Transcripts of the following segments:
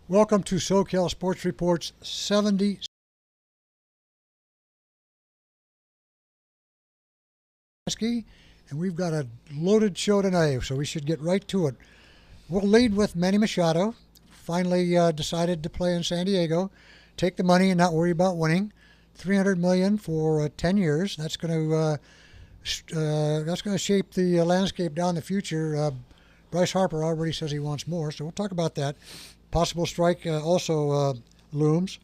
Welcome to SoCal Sports Report's 70. And we've got a loaded show tonight, so we should get right to it. We'll lead with Manny Machado. Finally decided to play in San Diego, take the money and not worry about winning. $300 million for 10 years. That's going to shape the landscape down the future. Bryce Harper already says he wants more, so we'll talk about that. Possible strike also looms.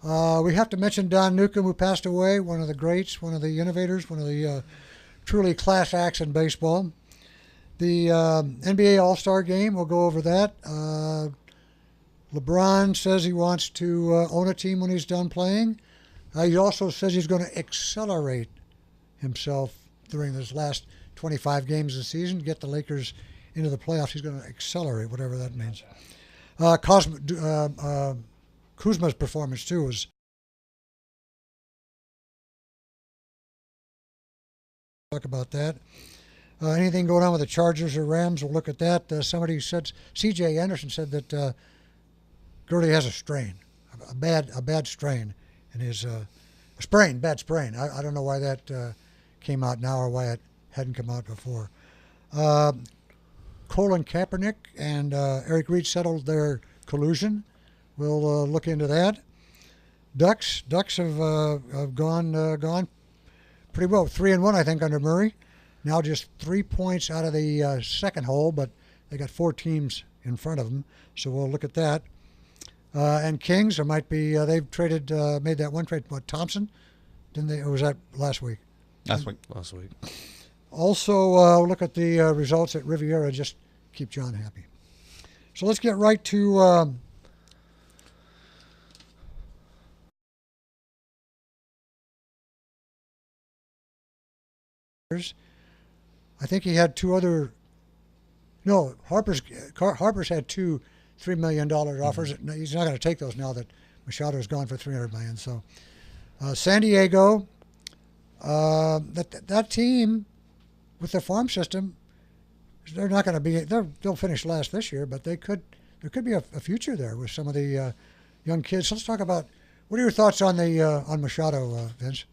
We have to mention Don Newcombe, who passed away, one of the greats, one of the innovators, one of the truly class acts in baseball. The NBA All-Star Game, we'll go over that. LeBron says he wants to own a team when he's done playing. He also says he's going to accelerate himself during this last 25 games of the season, get the Lakers into the playoffs. He's going to accelerate, whatever that means. Kuzma's performance, too, was talk about that. Anything going on with the Chargers or Rams, we'll look at that. Somebody said, C.J. Anderson said that Gurley has a strain, a bad strain in his bad sprain. I don't know why that came out now or why it hadn't come out before. Colin Kaepernick and Eric Reed settled their collusion. We'll look into that. Ducks have gone pretty well. 3-1, I think, under Murray. Now just 3 points out of the second hole, but they got 4 teams in front of them, so we'll look at that. And Kings, there might be they've made that one trade. What, Thompson? Didn't they? Or was that last week? Last week. Also, look at the results at Riviera. Just keep John happy. So let's get right to I think he had two other. No, Harper's had two $3 million offers. Mm-hmm. He's not going to take those now that Machado's gone for $300 million. So San Diego, that team with their farm system, they're not going to be. They'll finish last this year, but there could be a future there with some of the young kids. So let's talk about. What are your thoughts on on Machado, Vince?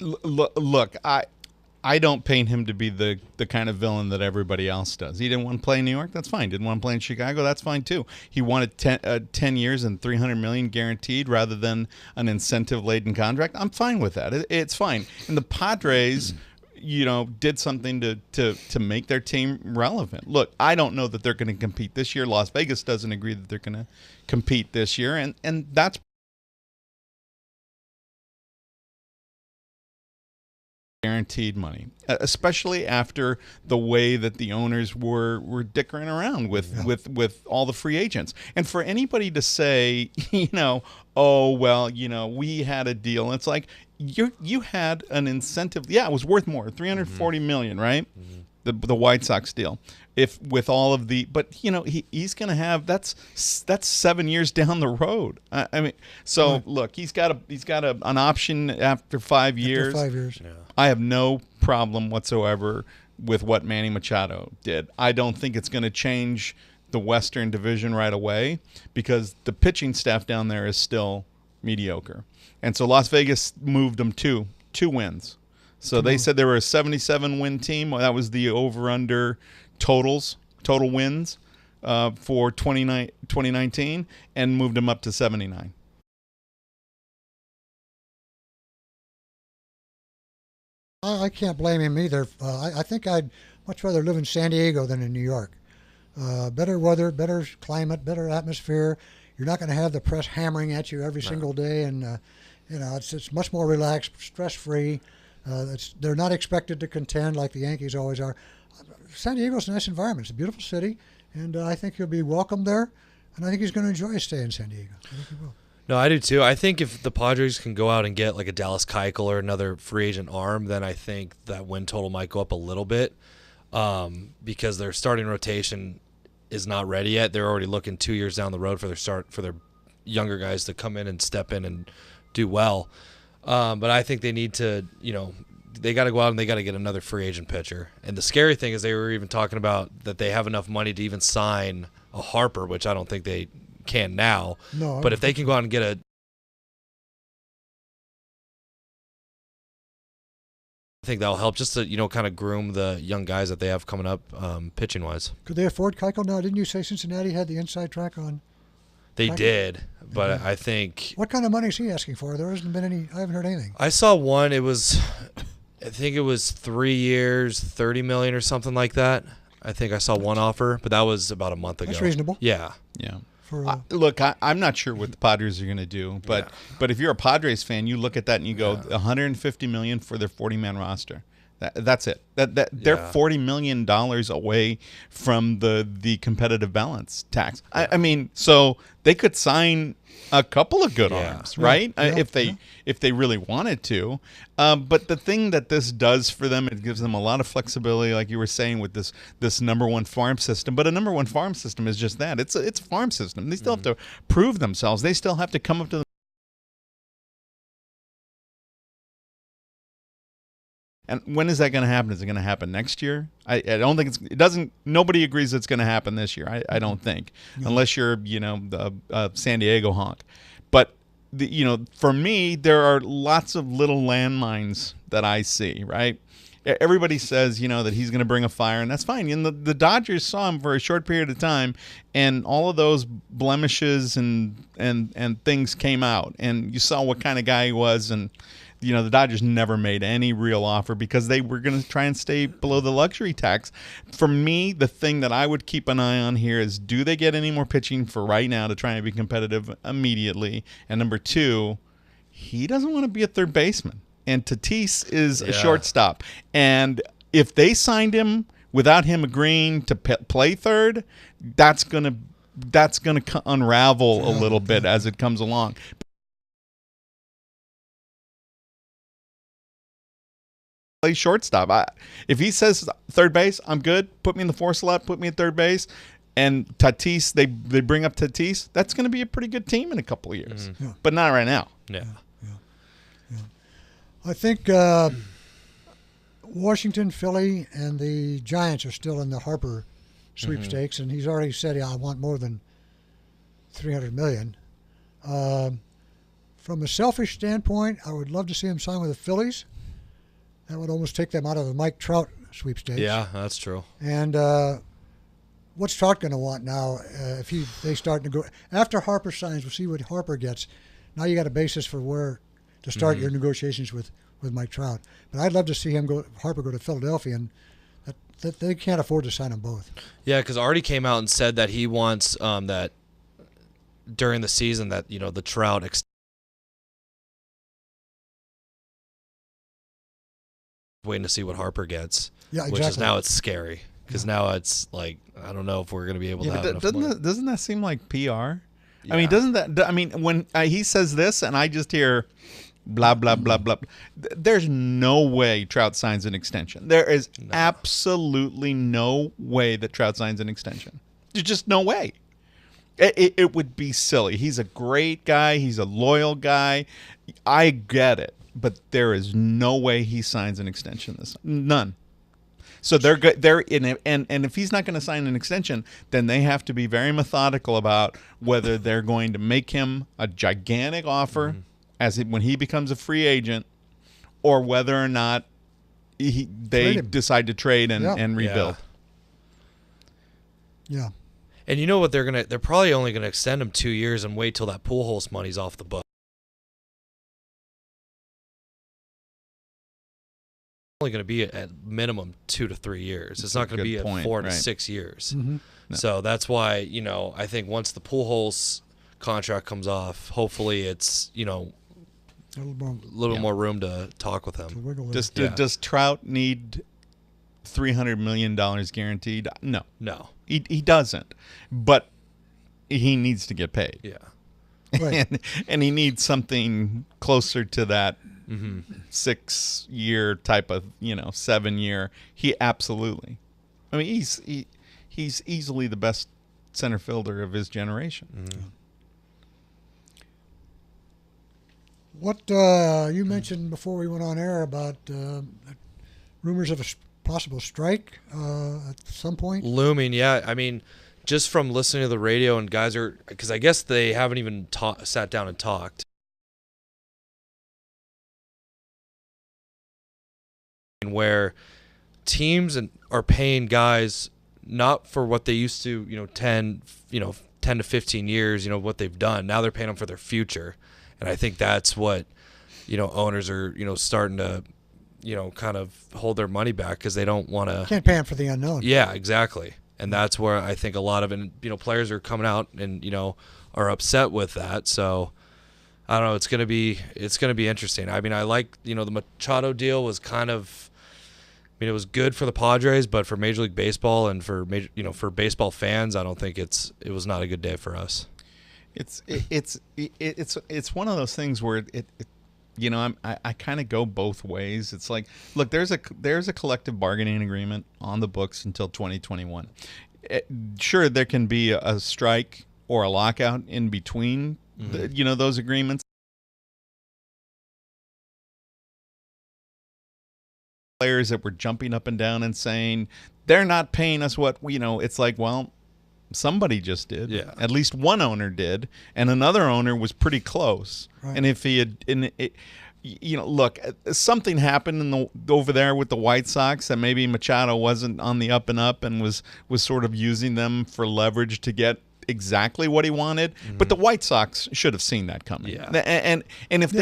Look, I don't paint him to be the kind of villain that everybody else does. He didn't want to play in New York, that's fine. Didn't want to play in Chicago, that's fine too. He wanted 10 years and $300 million guaranteed rather than an incentive-laden contract. I'm fine with that. It's fine. And the Padres, did something to make their team relevant. Look, I don't know that they're going to compete this year. Las Vegas doesn't agree that they're going to compete this year, and that's guaranteed money, especially after the way that the owners were dickering around with all the free agents. And for anybody to say, oh well, we had a deal. It's like you had an incentive. Yeah, it was worth more, $340 million, right? Mm-hmm. The White Sox deal. If with all of the, but he's going to have that's 7 years down the road. I mean, so right. Look, he's got an option after 5 years. After 5 years, yeah. I have no problem whatsoever with what Manny Machado did. I don't think it's going to change the Western Division right away because the pitching staff down there is still mediocre, and so Las Vegas moved them two wins. So they said they were a 77-win team. That was the over-under total wins for 2019, and moved them up to 79. I can't blame him either. I think I'd much rather live in San Diego than in New York. Better weather, better climate, better atmosphere. You're not going to have the press hammering at you every single day, and it's much more relaxed, stress-free. They're not expected to contend like the Yankees always are. San Diego's a nice environment. It's a beautiful city, and I think he'll be welcome there, and I think he's going to enjoy his stay in San Diego. I think he will. No, I do too. I think if the Padres can go out and get like a Dallas Keuchel or another free agent arm, then I think that win total might go up a little bit because their starting rotation is not ready yet. They're already looking 2 years down the road for their younger guys to come in and step in and do well. But I think they need to, they got to go out and they got to get another free agent pitcher. And the scary thing is they were even talking about that they have enough money to even sign a Harper, which I don't think they can now. No, But if they can go out and get a, I think that'll help just to kind of groom the young guys that they have coming up, pitching wise. could they afford Keuchel now? Didn't you say Cincinnati had the inside track on? They Keuchel? did, but I think What kind of money is he asking for? There hasn't been any. I haven't heard anything. I saw one. I think it was 3 years, $30 million or something like that. I think I saw one offer, but that was about a month ago. That's reasonable. Yeah. Yeah. For Look, I'm not sure what the Padres are going to do, but if you're a Padres fan, you look at that and you go, $150 million for their 40-man roster. That's it. They're $40 million away from the competitive balance tax. I mean, so they could sign a couple of good arms, right? If they really wanted to. But the thing that this does for them, it gives them a lot of flexibility, like you were saying, with this number one farm system. But a number one farm system is just that. It's a farm system. They still have to prove themselves. They still have to come up to the. And when is that going to happen? Is it going to happen next year? I don't think it doesn't. Nobody agrees it's going to happen this year. I don't think, unless you're the San Diego honk. But for me, there are lots of little landmines that I see. Right, everybody says that he's going to bring a fire, and that's fine. And the Dodgers saw him for a short period of time, and all of those blemishes and things came out, and you saw what kind of guy he was, and. The Dodgers never made any real offer because they were going to try and stay below the luxury tax. For me, the thing that I would keep an eye on here is, do they get any more pitching for right now to try and be competitive immediately? And number two, he doesn't want to be a third baseman. And Tatis is a shortstop. And if they signed him without him agreeing to play third, that's going to unravel a little bit as it comes along. Play shortstop. If he says third base, I'm good. Put me in the 4 slot. Put me at third base. And Tatis, they bring up Tatis. That's going to be a pretty good team in a couple of years, but not right now. Yeah. I think Washington, Philly, and the Giants are still in the Harper sweepstakes, and he's already said, I want more than $300 million. From a selfish standpoint, I would love to see him sign with the Phillies. That would almost take them out of the Mike Trout sweepstakes. Yeah, that's true. And what's Trout going to want now if they start to go after Harper signs? We'll see what Harper gets. Now you got a basis for where to start your negotiations with Mike Trout. But I'd love to see Harper go to Philadelphia, and that they can't afford to sign them both. Yeah, because Artie came out and said that he wants that during the season that the Trout waiting to see what Harper gets. Yeah, exactly. Which is now it's scary because now it's like I don't know if we're going to be able to have enough money. Doesn't that seem like PR? Yeah. I mean, doesn't that? I mean, when he says this and I just hear blah blah blah blah, there's no way Trout signs an extension. There is absolutely no way that Trout signs an extension. There's just no way. It would be silly. He's a great guy. He's a loyal guy. I get it. But there is no way he signs an extension none. So they're in it, and if he's not going to sign an extension, then they have to be very methodical about whether they're going to make him a gigantic offer when he becomes a free agent, or whether or not they decide to trade and rebuild. Yeah. And you know what they're probably only going to extend him 2 years and wait till that Pujols money's off the book. Only going to be at minimum 2 to 3 years. It's not going to be at 4 to 6 years. Mm-hmm. No. So that's why I think once the Pujols contract comes off, hopefully it's a little more room to talk with him. Does Trout need $300 million guaranteed? No, he doesn't. But he needs to get paid. Yeah, right. and he needs something closer to that. 6 year type of 7 year. He absolutely. I mean, he's easily the best center fielder of his generation. What you mentioned before we went on air about rumors of a possible strike at some point? Looming. Yeah, I mean, just from listening to the radio, and guys are, because I guess they haven't even sat down and talked. Where teams are paying guys not for what they used to, 10 to 15 years, what they've done. Now they're paying them for their future. And I think that's what, owners are, starting to, kind of hold their money back because they don't want to. Can't pay them for the unknown. Yeah, exactly. And that's where I think a lot of players are coming out and, are upset with that. So I don't know. It's going to be interesting. I mean, I like, the Machado deal was kind of, it was good for the Padres, but for Major League Baseball and for for baseball fans, I don't think it was not a good day for us. It's one of those things where I kind of go both ways. It's like, look, there's a collective bargaining agreement on the books until 2021. Sure, there can be a strike or a lockout in between, those agreements. Players that were jumping up and down and saying they're not paying us what it's like, well, somebody just did. Yeah. At least one owner did, and another owner was pretty close. Right. And if he had, look, something happened over there with the White Sox that maybe Machado wasn't on the up and up and was sort of using them for leverage to get exactly what he wanted. But the White Sox should have seen that coming. Yeah. And if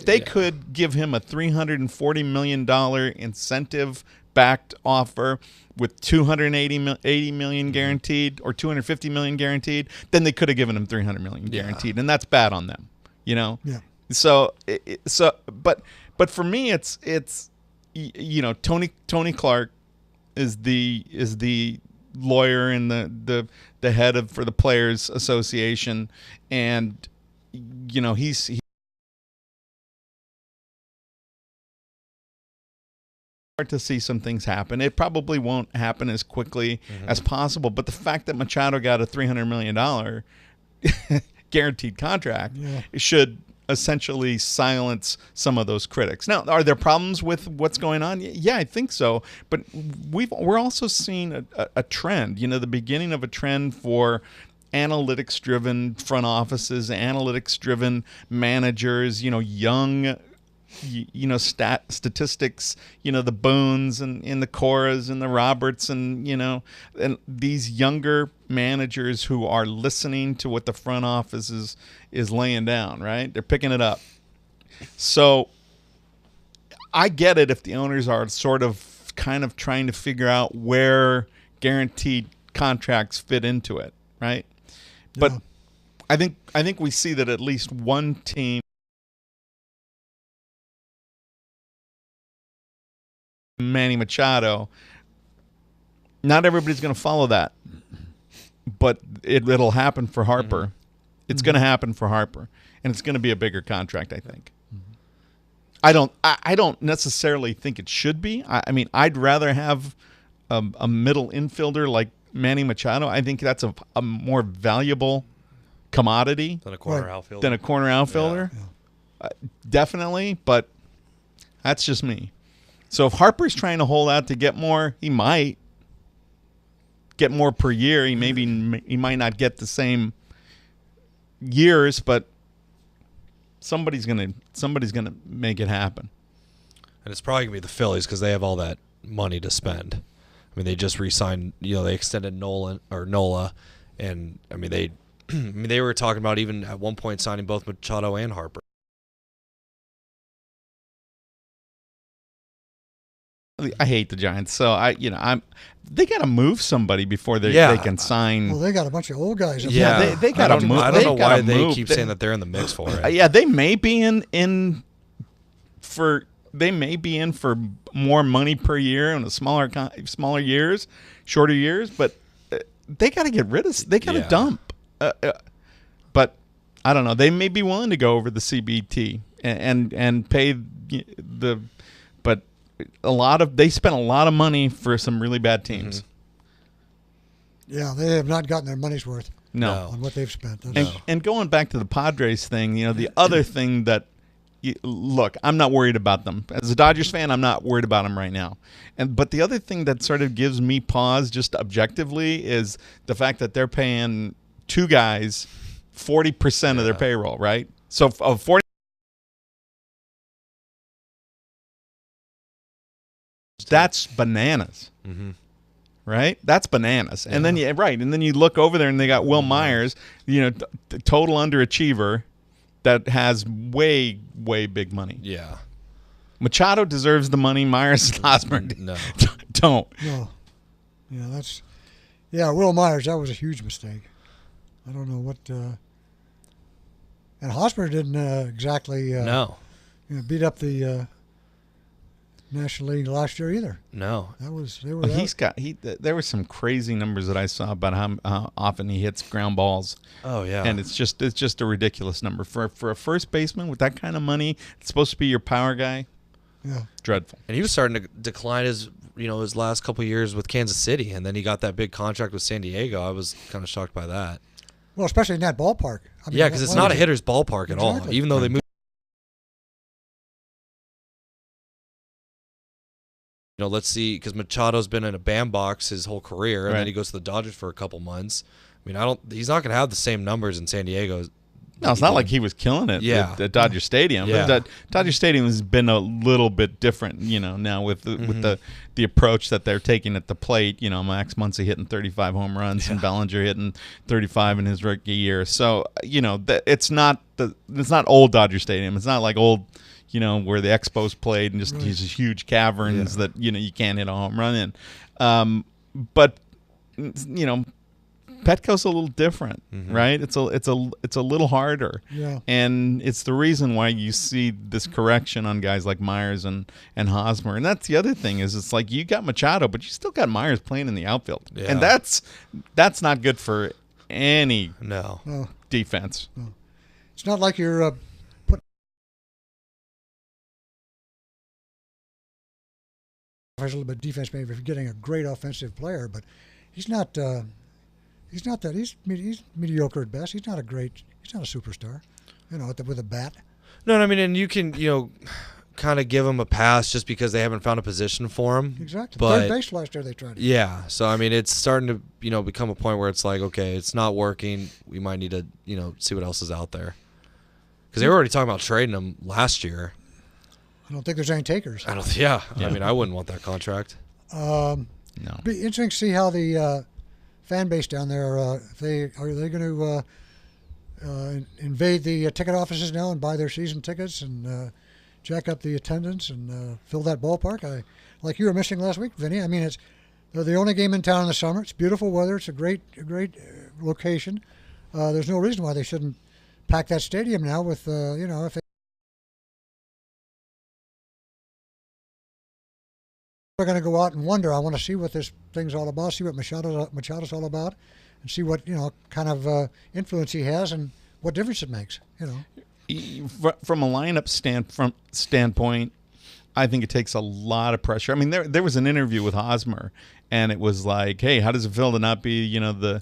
they could give him a $340 million incentive backed offer with $280 million guaranteed or $250 million guaranteed, then they could have given him $300 million guaranteed, and that's bad on them. Yeah. So but for me, it's Tony Clark is the lawyer and the head for the Players Association, and he's hard to see some things happen. It probably won't happen as quickly as possible, but the fact that Machado got a $300 million guaranteed contract should essentially silence some of those critics. Now, are there problems with what's going on? Yeah, I think so. But we're also seeing a trend, the beginning of a trend for analytics-driven front offices, analytics-driven managers, young, statistics, the Boones and the Coras and the Roberts and these younger managers who are listening to what the front office is laying down, right? They're picking it up. So I get it if the owners are sort of kind of trying to figure out where guaranteed contracts fit into it, right? But I think we see that at least one team, Manny Machado, not everybody's going to follow that, but it'll happen for Harper. It's going to happen for Harper, and it's going to be a bigger contract, I think. I don't necessarily think it should be. I mean, I'd rather have a middle infielder like Manny Machado. I think that's a more valuable commodity than a corner outfielder. Definitely, but that's just me. So if Harper's trying to hold out to get more, he might get more per year. He might not get the same years, but somebody's gonna make it happen. And it's probably gonna be the Phillies because they have all that money to spend. I mean, they just re-signed. They extended Nola, and I mean they were talking about even at one point signing both Machado and Harper. I hate the Giants, so they got to move somebody before they can sign. Well, they got a bunch of old guys. They got to move. I don't know why they keep saying that they're in the mix for it. Yeah, they may be in for more money per year in the smaller years, shorter years, but they got to get rid of. They got to dump. But I don't know. They may be willing to go over the CBT and pay the. But they spent a lot of money for some really bad teams. Yeah, they have not gotten their money's worth. No. On what they've spent. And going back to the Padres thing, the other thing that look, I'm not worried about them. As a Dodgers fan, I'm not worried about them right now. But the other thing that sort of gives me pause just objectively is the fact that they're paying two guys 40% of their payroll, right? So of 40, that's bananas. Mm-hmm. Right? That's bananas. And then you look over there and they got Will Myers, total underachiever that has way big money. Yeah. Machado deserves the money. Myers and Hosmer don't. No. Will Myers, that was a huge mistake. I don't know what and Hosmer didn't exactly beat up the National League last year either. No, there were some crazy numbers that I saw about how often he hits ground balls. Oh yeah, and it's just a ridiculous number for a first baseman with that kind of money. It's supposed to be your power guy. Yeah, dreadful. And he was starting to decline his last couple of years with Kansas City, and then he got that big contract with San Diego. I was kind of shocked by that. Well, especially in that ballpark. I mean, because it's not a hitter's ballpark at all. Even though they moved. Let's see, because Machado's been in a bandbox his whole career, and then he goes to the Dodgers for a couple months. I mean, he's not going to have the same numbers in San Diego. No, it's not like he was killing it at Dodger Stadium. Yeah. Dodger Stadium has been a little bit different, now with the approach that they're taking at the plate. Max Muncy hitting 35 home runs and Bellinger hitting 35 in his rookie year. So, it's not old Dodger Stadium. It's not like old, where the Expos played and just these huge caverns that, you can't hit a home run in. But, Petco's a little different, right? It's a little harder, and it's the reason why you see this correction on guys like Myers and Hosmer. And that's the other thing is it's like you got Machado, but you still got Myers playing in the outfield, and that's not good for any defense. No. It's not like you're putting a little bit of defense maybe if you're getting a great offensive player, but he's not. He's not that. He's mediocre at best. He's not a superstar, with a bat. No, I mean, and you can, kind of give him a pass just because they haven't found a position for him. Exactly. But third base last year they tried it. Yeah. So, I mean, it's starting to, become a point where it's like, okay, it's not working. We might need to, see what else is out there. Because they were already talking about trading him last year. I don't think there's any takers. I mean, I wouldn't want that contract. No. Be interesting to see how the fan base down there, are they going to invade the ticket offices now and buy their season tickets and jack up the attendance and fill that ballpark? Like you were missing last week, Vinny. I mean, they're the only game in town in the summer. It's beautiful weather. It's a great location. There's no reason why they shouldn't pack that stadium now with if they are going to go out and wonder. I want to see what this thing's all about, see what Machado's all about, and see what kind of influence he has and what difference it makes. From a lineup standpoint, I think it takes a lot of pressure. I mean, there was an interview with Hosmer, and it was like, hey, how does it feel to not be the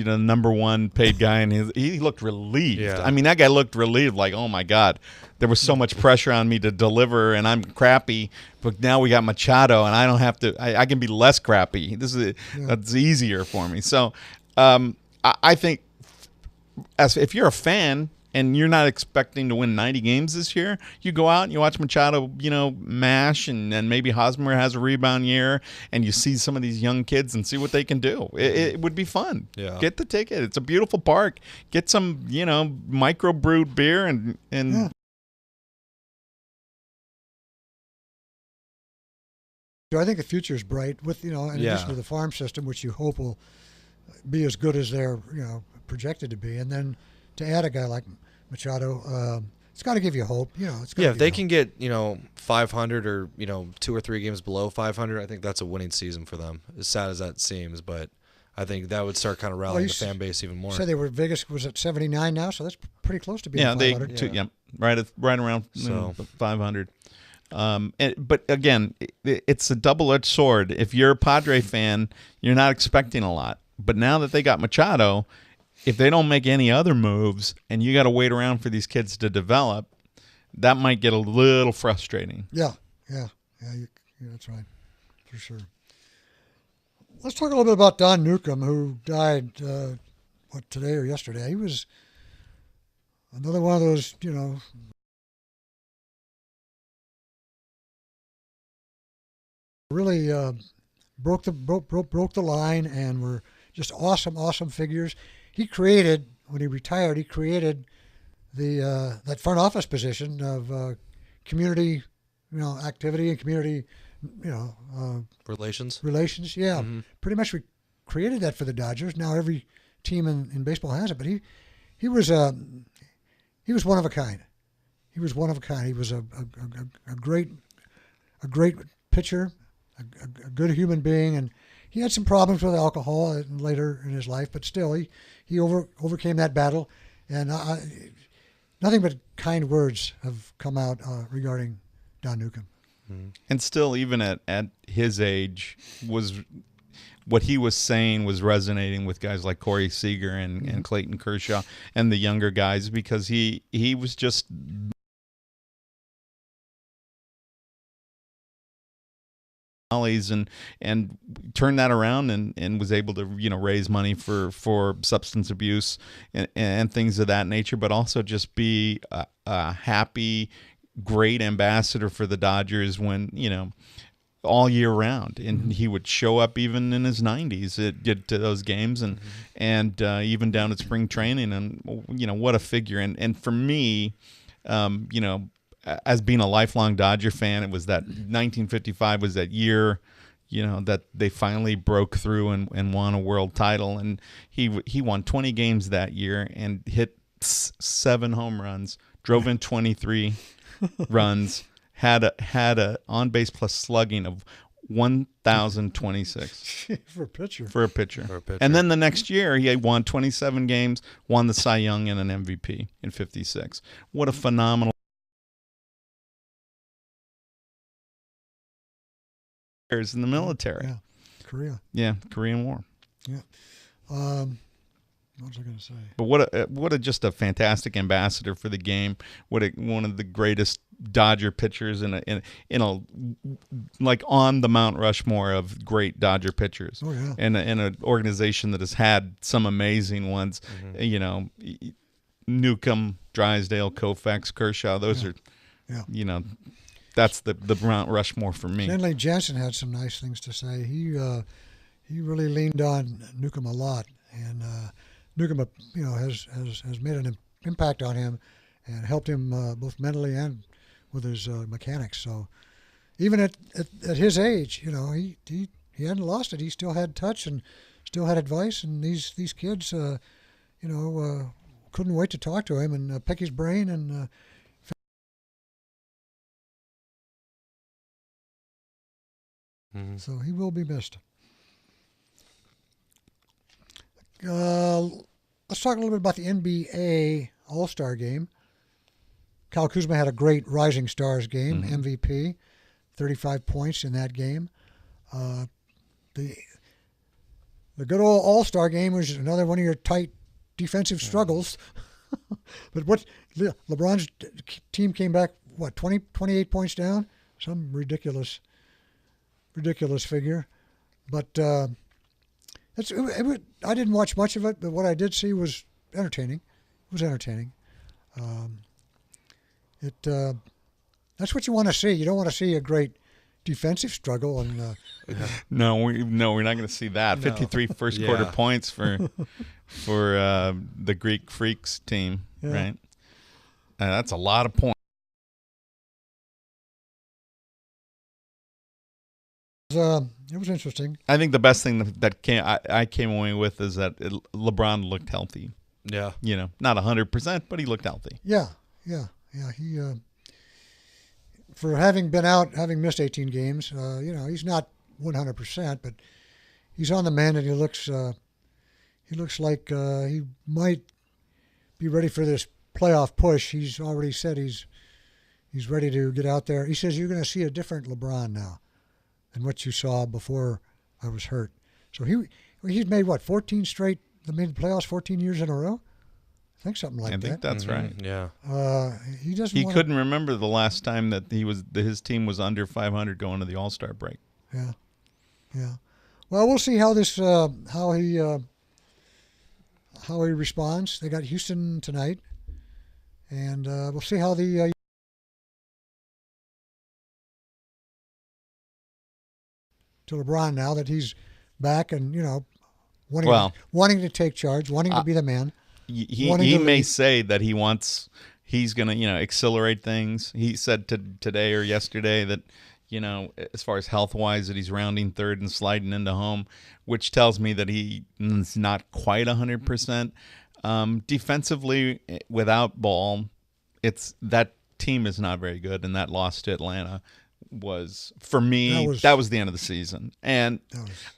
number one paid guy? And he looked relieved. Yeah. I mean, that guy looked relieved, like, oh my God, there was so much pressure on me to deliver, and I'm crappy. But now we got Machado, and I don't have to. I can be less crappy. That's easier for me. So, I think, if you're a fan and you're not expecting to win 90 games this year, you go out and you watch Machado, mash, and maybe Hosmer has a rebound year, and you see some of these young kids and see what they can do. It would be fun. Yeah. Get the ticket. It's a beautiful park. Get some, micro-brewed beer and Yeah. I think the future is bright with, in addition to the farm system, which you hope will be as good as they're, projected to be. And then to add a guy like Machado, it's got to give you hope. If they can get 500 or 2 or 3 games below 500, I think that's a winning season for them. As sad as that seems, but I think that would start kind of rallying the fan base even more. Said they were Vegas was at 79 now, so that's pretty close to being 500. Right around 500. But again, it's a double-edged sword. If you're a Padre fan, you're not expecting a lot. But now that they got Machado, if they don't make any other moves and you got to wait around for these kids to develop, that might get a little frustrating. Yeah, that's right, for sure. Let's talk a little bit about Don Newcomb, who died, today or yesterday. He was another one of those, really broke the line and were just awesome figures. He created, when he retired, the that front office position of community, activity and community, Relations. Yeah, pretty much we created that for the Dodgers. Now every team in baseball has it, but he was one of a kind. He was one of a kind. He was a great pitcher, a good human being, and he had some problems with alcohol later in his life, but still he overcame that battle, and nothing but kind words have come out regarding Don Newcomb. And still, even at his age, was what he was saying was resonating with guys like Corey Seager and Clayton Kershaw and the younger guys, because he was just and turned that around and was able to raise money for substance abuse and things of that nature, but also just be a happy, great ambassador for the Dodgers when all year round, and he would show up even in his 90s to those games and even down at spring training, and what a figure. And for me, as being a lifelong Dodger fan, it was that 1955 was that year, that they finally broke through and won a world title, and he won 20 games that year and hit 7 home runs, drove in 23 runs, had a on base plus slugging of 1,026 for a pitcher. And then the next year he had won 27 games, won the Cy Young and an MVP in 56. What a phenomenal in the military. Yeah, Korea. Yeah, Korean War. Yeah. What was I going to say? But what a just a fantastic ambassador for the game. One of the greatest Dodger pitchers in a like on the Mount Rushmore of great Dodger pitchers. Oh yeah. And in an organization that has had some amazing ones. Newcomb, Drysdale, Koufax, Kershaw. Those are, that's the Mount Rushmore for me. Stanley Jensen had some nice things to say. He really leaned on Newcomb a lot, and Newcomb, has made an impact on him and helped him both mentally and with his mechanics. So even at his age, he hadn't lost it. He still had touch and still had advice, and these kids, couldn't wait to talk to him and pick his brain and. So he will be missed. Let's talk a little bit about the NBA All-Star Game. Kyle Kuzma had a great Rising Stars game, MVP, 35 points in that game. The good old All-Star Game was another one of your tight defensive struggles. But LeBron's team came back, 28 points down? Some ridiculous figure. But I didn't watch much of it, but what I did see was entertaining. It was entertaining. That's what you want to see. You don't want to see a great defensive struggle. And No, we're not going to see that. No. 53 first quarter points for the Greek Freaks team, right? That's a lot of points. It was interesting. I think the best thing that I came away with is that LeBron looked healthy. Yeah. Not 100%, but he looked healthy. Yeah. He for having been out, having missed 18 games, he's not 100%, but he's on the mend, and he looks like he might be ready for this playoff push. He's already said he's ready to get out there. He says you're going to see a different LeBron now than what you saw before I was hurt. So he's made 14 straight. Made the playoffs 14 years in a row. I think something like I that. think that's right. Yeah. He doesn't. He wanna, couldn't remember the last time that his team was under 500 going to the All-Star break. Yeah, yeah. Well, we'll see how this how he responds. They got Houston tonight, and we'll see how the to LeBron now that he's back and wanting to take charge, wanting to be the man. He may say that he's going to accelerate things. He said today or yesterday that as far as health wise that he's rounding third and sliding into home, which tells me that he's not quite 100%. Defensively, without Ball, that team is not very good, and that loss to Atlanta was, for me, that was the end of the season. And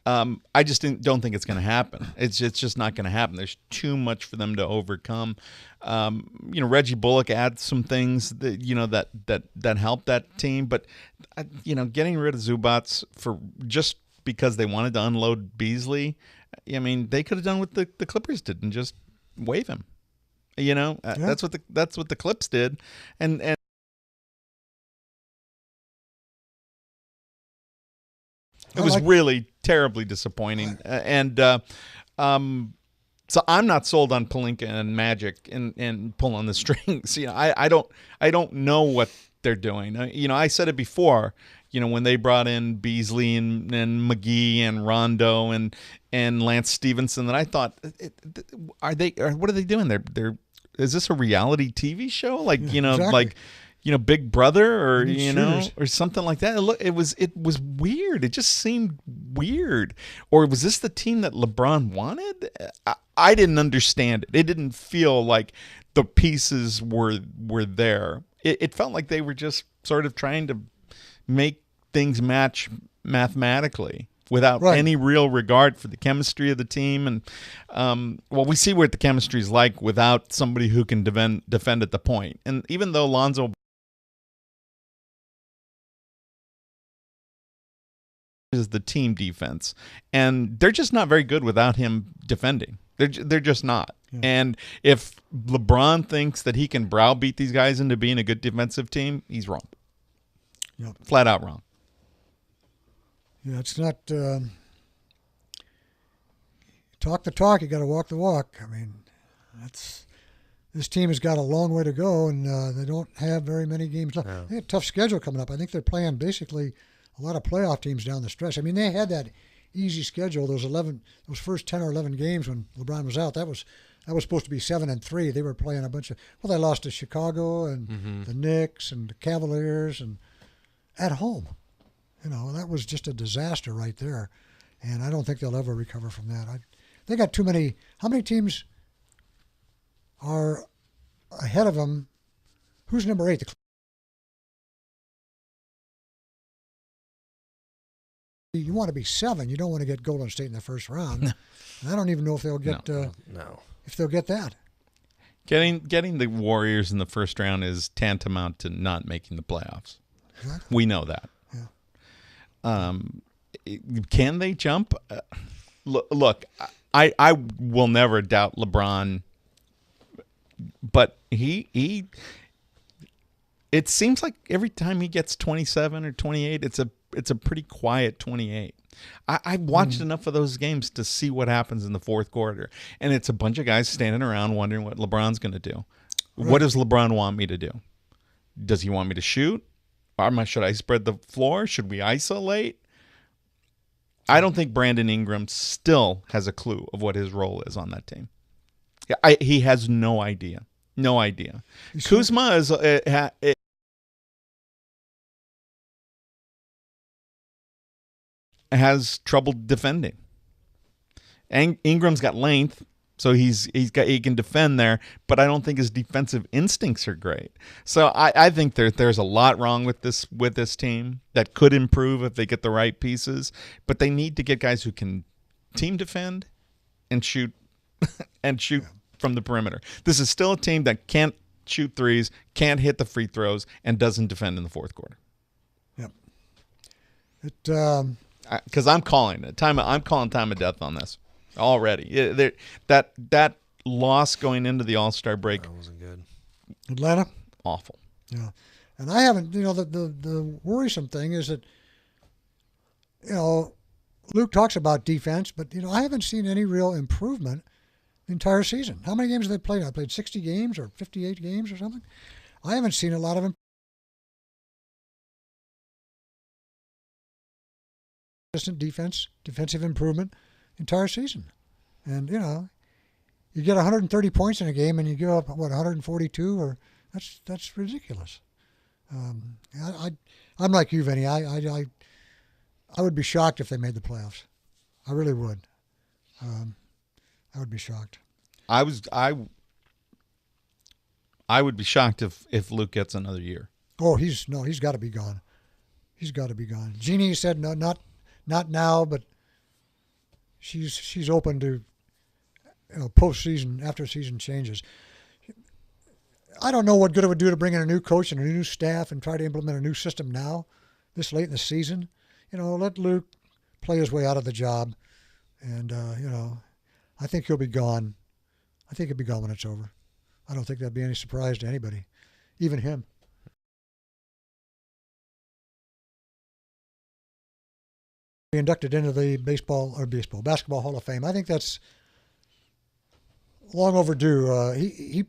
I just don't think it's going to happen. It's just not going to happen. There's too much for them to overcome. Reggie Bullock adds some things that help that team, but getting rid of Zubats for just because they wanted to unload Beasley, I mean, they could have done what the Clippers did and just waive him. That's what the Clips did, and it was really terribly disappointing. So I'm not sold on Pelinka and Magic and pulling the strings. I don't know what they're doing. I said it before. When they brought in Beasley and McGee and Rondo and Lance Stevenson, that I thought, what are they doing? Is this a reality TV show? Like exactly. Big Brother or Cheers. or something like that. It was weird. It just seemed weird. Or was this the team that LeBron wanted? I didn't understand it. It didn't feel like the pieces were there. It felt like they were just sort of trying to make things match mathematically without any real regard for the chemistry of the team. And we see what the chemistry is like without somebody who can defend at the point. And even though Lonzo is the team defense, and they're just not very good without him defending. They're just not. Yeah. And if LeBron thinks that he can browbeat these guys into being a good defensive team, he's wrong. Yep. Flat out wrong. Yeah, it's not talk the talk. You got to walk the walk. I mean, this team has got a long way to go, and they don't have very many games left. Yeah. They have a tough schedule coming up. I think they're playing basically a lot of playoff teams down the stretch. I mean, they had that easy schedule. Those first 10 or 11 games when LeBron was out. That was supposed to be 7-3. They were playing a bunch of. Well, they lost to Chicago and the Knicks and the Cavaliers and at home. That was just a disaster right there, and I don't think they'll ever recover from that. They got too many. How many teams are ahead of them? Who's number 8? You want to be 7. You don't want to get Golden State in the first round. And I don't even know if they'll get if they'll get that. Getting the Warriors in the first round is tantamount to not making the playoffs. Exactly. We know that. Yeah. Can they jump? Look, I will never doubt LeBron, but he it seems like every time he gets 27 or 28, it's a pretty quiet 28. I watched enough of those games to see what happens in the fourth quarter, and it's a bunch of guys standing around wondering what LeBron's going to do. Right. What does LeBron want me to do? Does he want me to shoot? Should I spread the floor? Should we isolate? I don't think Brandon Ingram still has a clue of what his role is on that team. He has no idea. No idea. Kuzma is has trouble defending. Ingram's got length, so he can defend there, but I don't think his defensive instincts are great. So I think there's a lot wrong with this team that could improve if they get the right pieces, but they need to get guys who can team defend and shoot from the perimeter. This is still a team that can't shoot threes, can't hit the free throws, and doesn't defend in the fourth quarter. Yep. Because I'm calling time of death on this already. That loss going into the All-Star break. That wasn't good. Atlanta. Awful. Yeah, and I haven't. The worrisome thing is that Luke talks about defense, but I haven't seen any real improvement the entire season. How many games have they played? I played 60 games or 58 games or something. I haven't seen a lot of consistent defensive improvement entire season. And you get 130 points in a game and you give up 142, or that's ridiculous. I'm like you, Vinny. I would be shocked if they made the playoffs. I really would. I would be shocked. I would be shocked if Luke gets another year. Oh, he's got to be gone. He's got to be gone. Jeannie said no, not now, but she's open to postseason, after season changes. I don't know what good it would do to bring in a new coach and a new staff and try to implement a new system now, this late in the season. Let Luke play his way out of the job, and I think he'll be gone. I think he'll be gone when it's over. I don't think that'd be any surprise to anybody, even him. Inducted into the basketball Hall of Fame. I think that's long overdue. He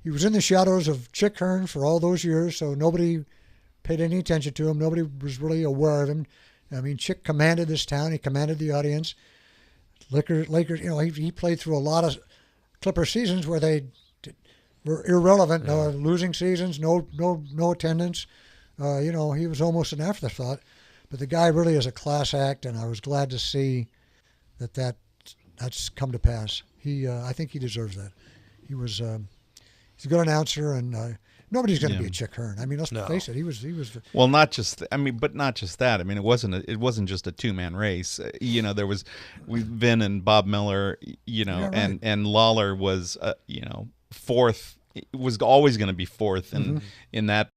was in the shadows of Chick Hearn for all those years, so nobody paid any attention to him. Nobody was really aware of him. I mean, Chick commanded this town. He commanded the audience. Lakers, he played through a lot of Clipper seasons where they were irrelevant. Yeah. No losing seasons, no attendance. He was almost an afterthought. But the guy really is a class act, and I was glad to see that's come to pass. I think he deserves that. He's a good announcer, and nobody's going to be a Chick Hearn. I mean, let's face it. He was. Well, not just. But not just that. I mean, it wasn't just a 2-man race. There was Vin and Bob Miller. Yeah, right. and Lawler was fourth. It was always going to be fourth in that.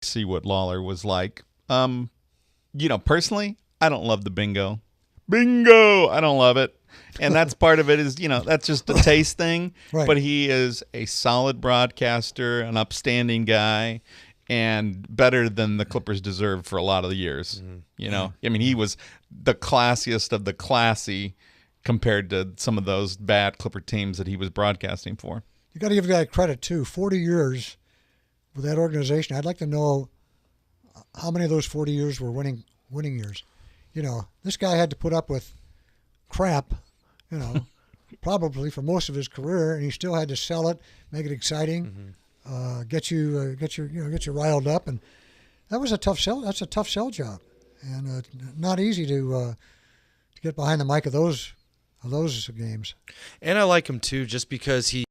See what Lawler was like. Personally, I don't love the bingo. I don't love it. And that's part of it is, that's just a taste thing. Right. But he is a solid broadcaster, an upstanding guy, and better than the Clippers deserved for a lot of the years. I mean, he was the classiest of the classy compared to some of those bad Clipper teams that he was broadcasting for. You got to give the guy credit too. 40 years with that organization. I'd like to know how many of those 40 years were winning years. This guy had to put up with crap, probably for most of his career, and he still had to sell it, make it exciting, get you riled up, and that was a tough sell. That's a tough sell job, and not easy to get behind the mic of those games. And I like him too, just because he.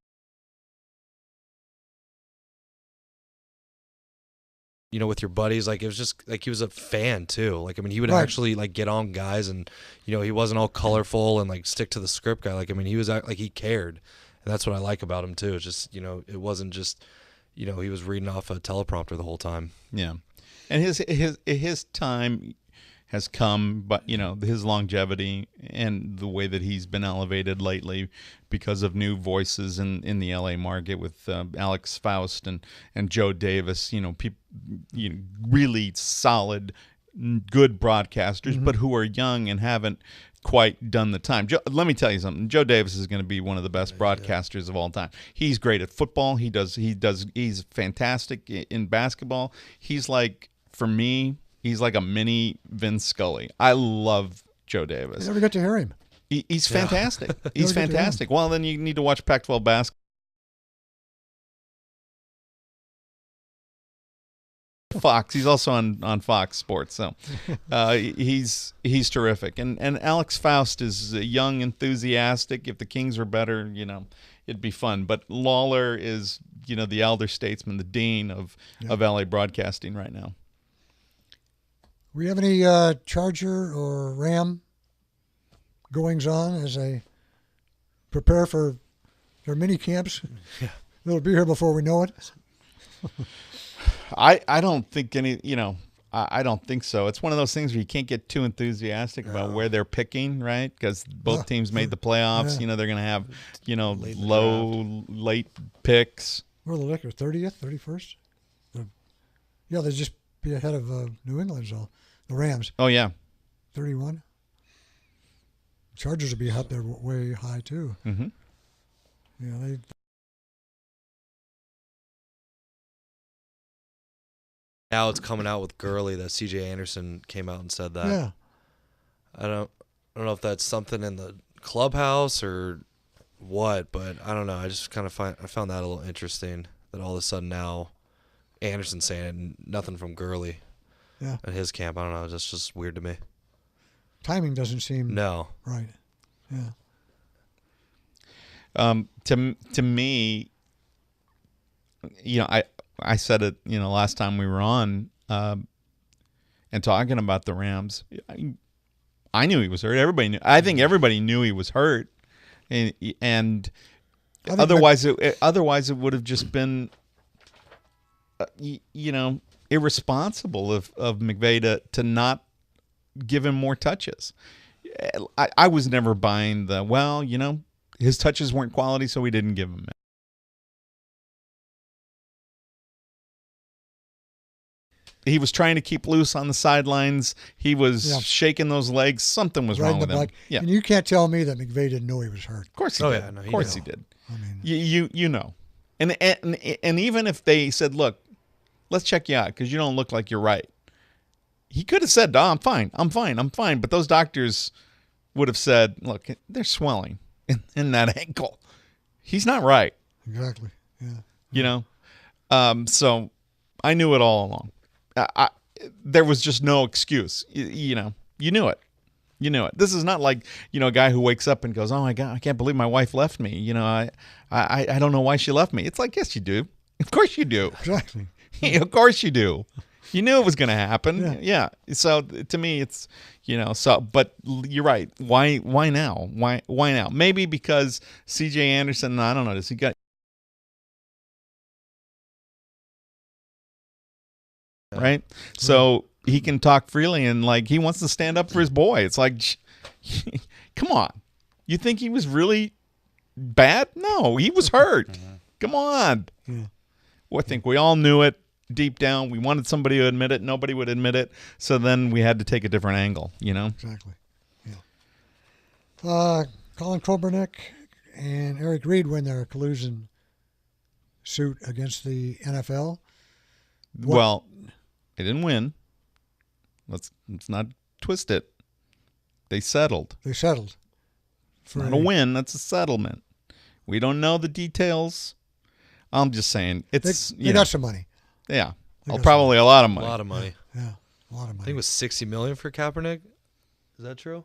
With your buddies, it was just he was a fan too. He would actually get on guys, and he wasn't all colorful and stick to the script guy. He was he cared, and that's what I like about him too. It's just it wasn't just he was reading off a teleprompter the whole time. Yeah, and his time has come, but his longevity and the way that he's been elevated lately because of new voices in the LA market with Alex Faust and Joe Davis, really solid, good broadcasters, but who are young and haven't quite done the time. Let me tell you something. Joe Davis is going to be one of the best broadcasters of all time. He's great at football. He's fantastic in basketball. For me, he's like a mini Vince Scully. I love Joe Davis. I never get to hear him. He's fantastic. He's fantastic. Well, then you need to watch Pac-12 basketball. Fox. He's also on Fox Sports, so he's terrific. And Alex Faust is young, enthusiastic. If the Kings were better, it'd be fun. But Lawler is, the elder statesman, the dean of LA broadcasting right now. We have any Charger or Ram goings on as they prepare for their mini camps? Yeah. They'll be here before we know it. I don't think any, I don't think so. It's one of those things where you can't get too enthusiastic about where they're picking, right? Because both teams made the playoffs. Yeah. You know, they're going to have, Late in the late picks. Where are the Lakers? 30th, 31st? Yeah, they'd just be ahead of New England, so the Rams. Oh, yeah. 31. Chargers would be up there way high, too. Mm-hmm. Yeah, they. Now it's coming out with Gurley that C.J. Anderson came out and said that. Yeah. I don't know if that's something in the clubhouse or what, but I don't know. I just kind of found that a little interesting that all of a sudden now Anderson's saying it and nothing from Gurley at his camp. I don't know. That's just weird to me. Timing doesn't seem right. Yeah. To me, I said it, last time we were on and talking about the Rams. I knew he was hurt. Everybody knew. I think everybody knew he was hurt, and otherwise it would have just been, irresponsible of McVay to not give him more touches. I was never buying his touches weren't quality, so we didn't give him it. He was trying to keep loose on the sidelines. He was shaking those legs. Something was wrong with him. Yeah. And you can't tell me that McVay didn't know he was hurt. Of course he did. No, of course he did. I mean, you know. And even if they said, look, let's check you out because you don't look like you're right. He could have said, I'm fine. But those doctors would have said, look, there's swelling in that ankle. He's not right. Exactly. Yeah. So I knew it all along. There was just no excuse. You knew it. This is not like, a guy who wakes up and goes, oh my God, I can't believe my wife left me. I don't know why she left me. It's like, yes, you do. Of course you do. Exactly. Of course you do. You knew it was going to happen. Yeah. So to me, it's, but you're right. Why now? Why now? Maybe because C.J. Anderson, I don't know, does he got, right? So he can talk freely and he wants to stand up for his boy. It's like, come on. You think he was really bad? No, he was hurt. Come on. Yeah. Well, I think we all knew it deep down. We wanted somebody to admit it. Nobody would admit it. So then we had to take a different angle, Exactly. Yeah. Colin Kaepernick and Eric Reed win their collusion suit against the NFL. Well, they didn't win. Let's not twist it. They settled. They settled. It's not a win. That's a settlement. We don't know the details. I'm just saying it's. They got some money. Yeah, probably a lot of money. A lot of money. Yeah, a lot of money. I think it was $60 million for Kaepernick. Is that true?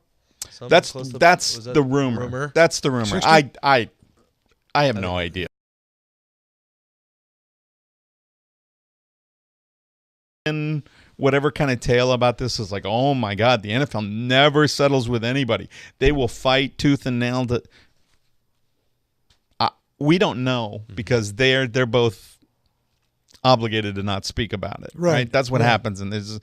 That's the rumor. That's the rumor. 60? I have no idea. And whatever kind of tale about this is like, oh my God, the NFL never settles with anybody. They will fight tooth and nail to. We don't know because they're both obligated to not speak about it. Right. That's what happens. And there's,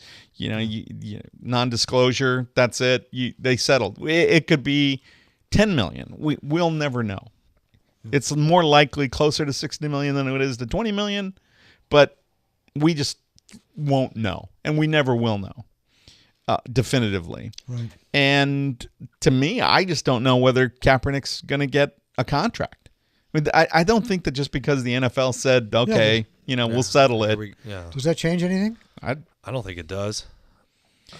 non-disclosure. That's it. They settled. It could be 10 million. We'll never know. It's more likely closer to 60 million than it is to 20 million, but we just won't know, and we never will know definitively. Right. And to me, I just don't know whether Kaepernick's going to get a contract. I don't think that just because the NFL said, okay, we'll settle it. Does that change anything? I don't think it does.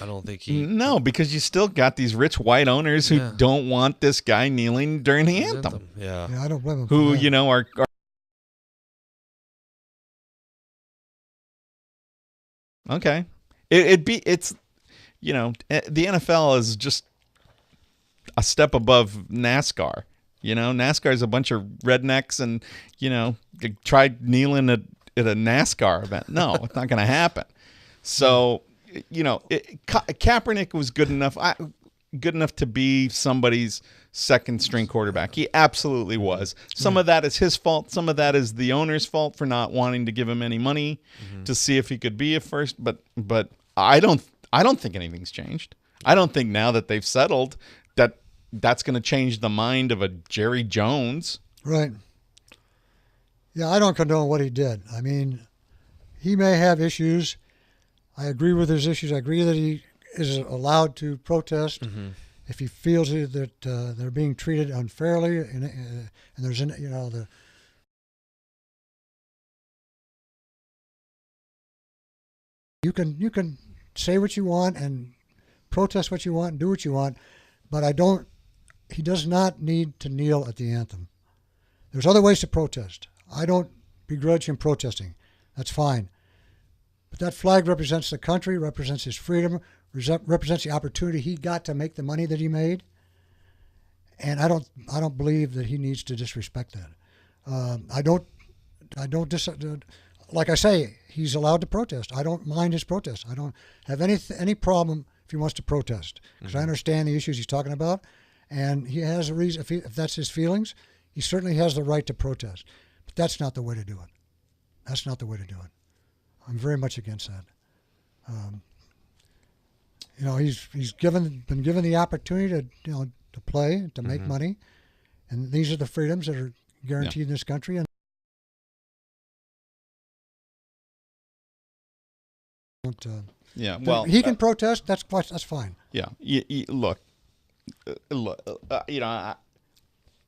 I don't think he. No, because you still got these rich white owners who don't want this guy kneeling during the anthem. Yeah. I don't blame them. Who, are okay. The NFL is just a step above NASCAR. NASCAR is a bunch of rednecks and, tried kneeling at a NASCAR event. No, it's not going to happen. So, Kaepernick was good enough. good enough to be somebody's second string quarterback. He absolutely was. Some of that is his fault. Some of that is the owner's fault for not wanting to give him any money to see if he could be a first. But I don't think anything's changed. I don't think now that they've settled that's going to change the mind of a Jerry Jones. Right. Yeah, I don't condone what he did. I mean, he may have issues. I agree with his issues. I agree that he is allowed to protest if he feels that they're being treated unfairly, and there's the. You can say what you want and protest what you want and do what you want, but he does not need to kneel at the anthem. There's other ways to protest. I don't begrudge him protesting. That's fine. But that flag represents the country, represents his freedom, represents the opportunity he got to make the money that he made. And I don't believe that he needs to disrespect that. Like I say, he's allowed to protest. I don't mind his protest. I don't have any problem if he wants to protest, because I understand the issues he's talking about, and he has a reason. If that's his feelings, he certainly has the right to protest. But that's not the way to do it. That's not the way to do it. I'm very much against that. He's been given the opportunity to play, to make money, and these are the freedoms that are guaranteed in this country. And he can protest. That's fine. Yeah. Look.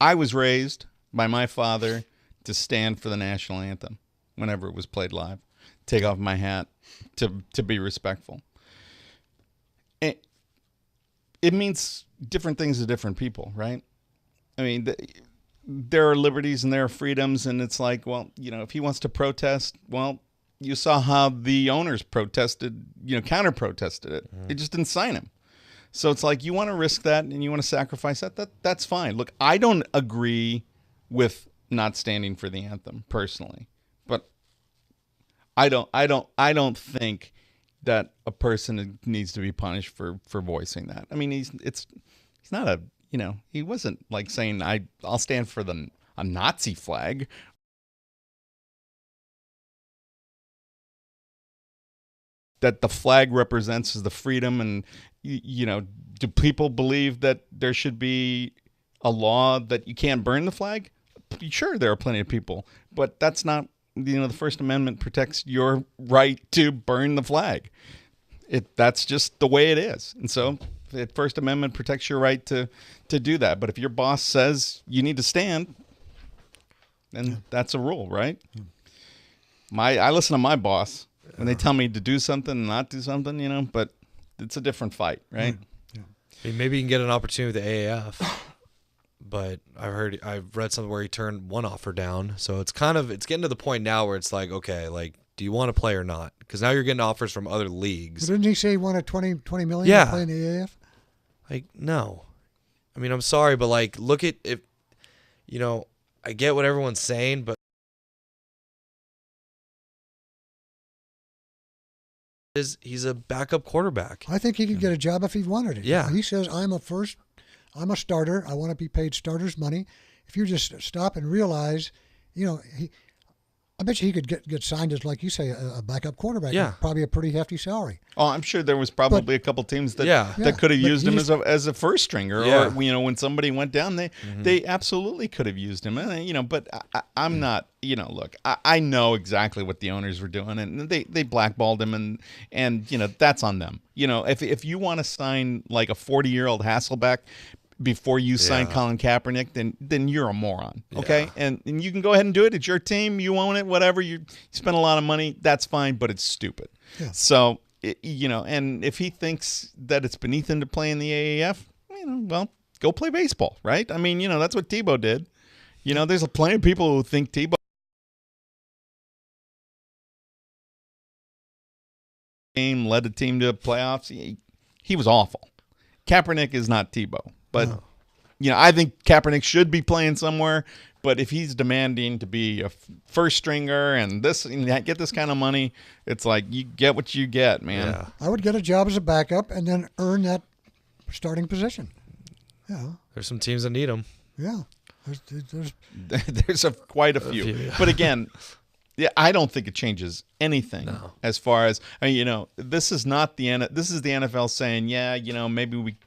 I was raised by my father to stand for the national anthem whenever it was played live. Take off my hat to be respectful. It means different things to different people, right? I mean, there are liberties and there are freedoms, and it's like, well, if he wants to protest, well, you saw how the owners protested, counter-protested it. They just didn't sign him. So it's like, you want to risk that and you want to sacrifice that's fine. Look, I don't agree with not standing for the anthem personally, but I don't think that a person needs to be punished for voicing that. I mean, he's not he wasn't like saying I'll stand for a Nazi flag. That the flag represents the freedom, and do people believe that there should be a law that you can't burn the flag? Sure, there are plenty of people, but that's not. The First Amendment protects your right to burn the flag. That's just the way it is, and so the First Amendment protects your right to do that. But if your boss says you need to stand, then that's a rule, right? I listen to my boss. When they tell me to do something and not do something, but it's a different fight, right? Yeah. I mean, maybe you can get an opportunity with the AAF, but I've read something where he turned one offer down. So it's getting to the point now where it's like, okay, like, do you want to play or not? Because now you're getting offers from other leagues. But didn't he say he wanted $20 million to play in the AAF? Like, no. I mean, I'm sorry, but like, look at I get what everyone's saying, but he's a backup quarterback. I think he could get a job if he wanted it. Yeah. He says, I'm a starter. I want to be paid starters money. If you just stop and realize, I bet you he could get signed as, like you say, a backup quarterback. Yeah. Probably a pretty hefty salary. Oh, I'm sure there was probably a couple teams that could have used him as a first stringer, or when somebody went down, they absolutely could have used him. And but I'm not. Look, I know exactly what the owners were doing, and they blackballed him, and that's on them. If you want to sign like a 40-year-old Hasselbeck before you sign Colin Kaepernick, then you're a moron. Okay, and you can go ahead and do it. It's your team. You own it. Whatever. You spend a lot of money. That's fine, but it's stupid. Yeah. So and if he thinks that it's beneath him to play in the AAF, well, go play baseball, right? I mean, that's what Tebow did. There's plenty of people who think Tebow game led the team to playoffs. He was awful. Kaepernick is not Tebow, but I think Kaepernick should be playing somewhere. But if he's demanding to be a first stringer and get this kind of money, it's like you get what you get, man. Yeah. I would get a job as a backup and then earn that starting position. Yeah. There's some teams that need them. Yeah. There's There's quite a few. yeah. But again, yeah, I don't think it changes anything as far as this is not this is the NFL saying, yeah, maybe we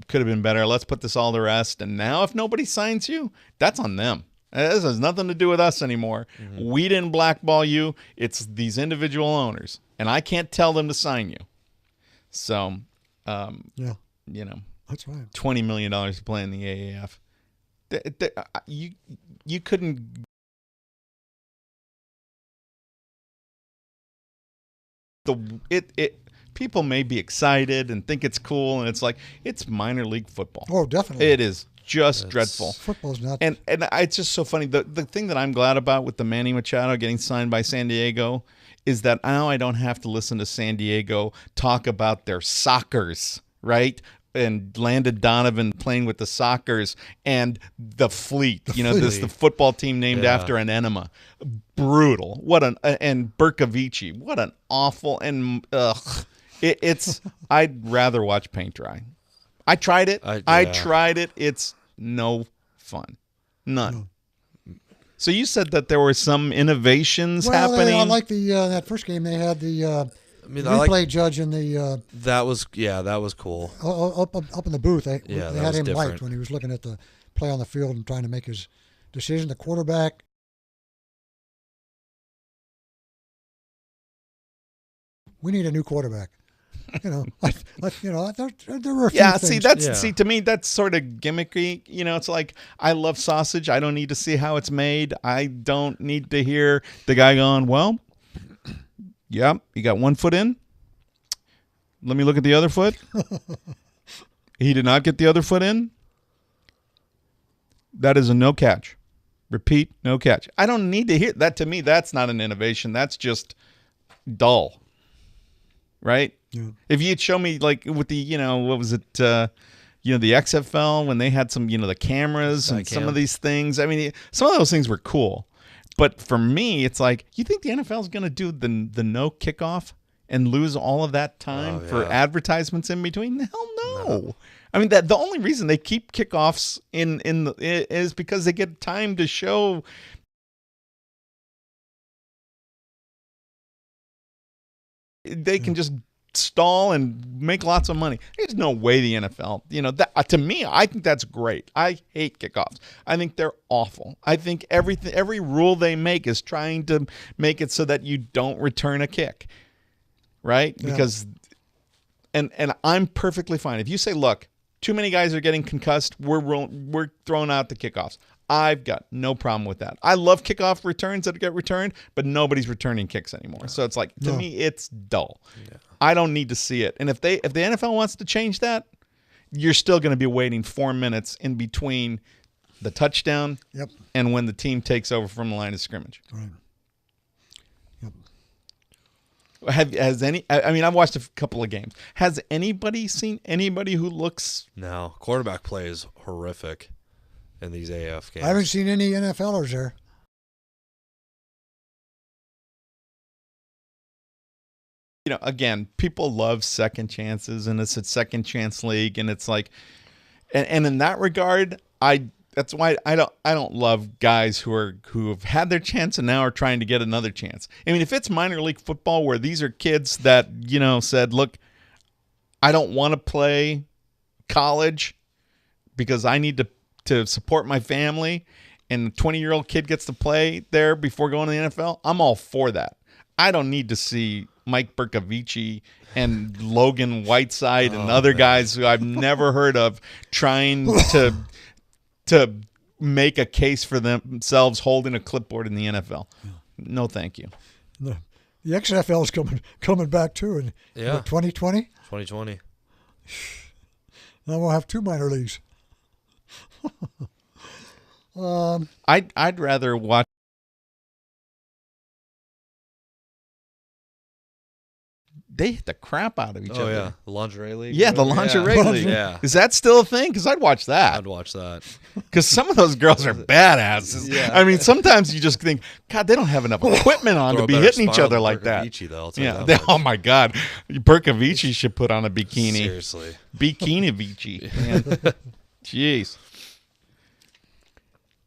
could have been better. Let's put this all to rest. And now if nobody signs you, that's on them. This has nothing to do with us anymore. Mm-hmm. We didn't blackball you. It's these individual owners, and I can't tell them to sign you. So, yeah, that's right. $20 million to play in the AAF. You couldn't. People may be excited and think it's cool, and it's like it's minor league football. Oh, definitely. It is just dreadful. Football's not. And it's just so funny. The thing that I'm glad about with the Manny Machado getting signed by San Diego is that now I don't have to listen to San Diego talk about their Sockers, right? And Landon Donovan playing with the Sockers and the Fleet. The football team named after an enema. Brutal. And Berkovici. What an awful and it's. I'd rather watch paint dry. I tried it. I tried it. It's no fun. None. No. So you said that there were some innovations happening. I like that first game. They had the replay judge in the. That was cool. Up in the booth, they had him different. wiped when he was looking at the play on the field and trying to make his decision. The quarterback. We need a new quarterback. There were a few things. See, to me, that's sort of gimmicky. It's like, I love sausage. I don't need to see how it's made. I don't need to hear the guy going, well, yeah, you got one foot in. Let me look at the other foot. He did not get the other foot in. That is a no catch. Repeat, no catch. I don't need to hear that. To me, that's not an innovation. That's just dull. Right? Yeah. If you'd show me, like, with the, what was it, the XFL, when they had some, the cameras and some of these things. I mean, some of those things were cool. But for me, it's like, you think the NFL is going to do the no kickoff and lose all of that time for advertisements in between? Hell no. I mean, the only reason they keep kickoffs is because they get time to show. They can just stall and make lots of money. There's no way the NFL, that to me, I think that's great. I hate kickoffs. I think they're awful. I think every rule they make is trying to make it so that you don't return a kick, right? Yeah. Because, and I'm perfectly fine. If you say, look, too many guys are getting concussed, we're throwing out the kickoffs. I've got no problem with that. I love kickoff returns that get returned, but nobody's returning kicks anymore. No. So it's like, to me, it's dull. Yeah. I don't need to see it. And if the NFL wants to change that, you're still going to be waiting 4 minutes in between the touchdown and when the team takes over from the line of scrimmage. Right. Yep. I've watched a couple of games. Has anybody seen anybody who looks? No, quarterback play is horrific in these AF games. I haven't seen any NFLers there. Again, people love second chances, and it's a second chance league, and it's like, and in that regard, that's why I don't love guys who have had their chance and now are trying to get another chance. I mean, if it's minor league football where these are kids that said, look, I don't want to play college because I need to support my family, and a 20-year-old kid gets to play there before going to the NFL, I'm all for that. I don't need to see Mike Berkovici and Logan Whiteside and other guys who I've never heard of trying to make a case for themselves holding a clipboard in the NFL. No, thank you. The XFL is coming back too in 2020? 2020. Now we'll have two minor leagues. I'd rather watch. they hit the crap out of each Oh other. yeah, the lingerie league. Yeah, the lingerie league. Yeah, Is that still a thing? Because I'd watch that. I'd watch that. Because some of those girls are badasses. Yeah. I mean, sometimes you just think, God, they don't have enough equipment on Throw to a be better hitting each smile other than like that. Berkovici, though, I'll tell you Yeah. that much. Oh my God, Berkovici should put on a bikini. Seriously. Bikini-vici. Man. Jeez.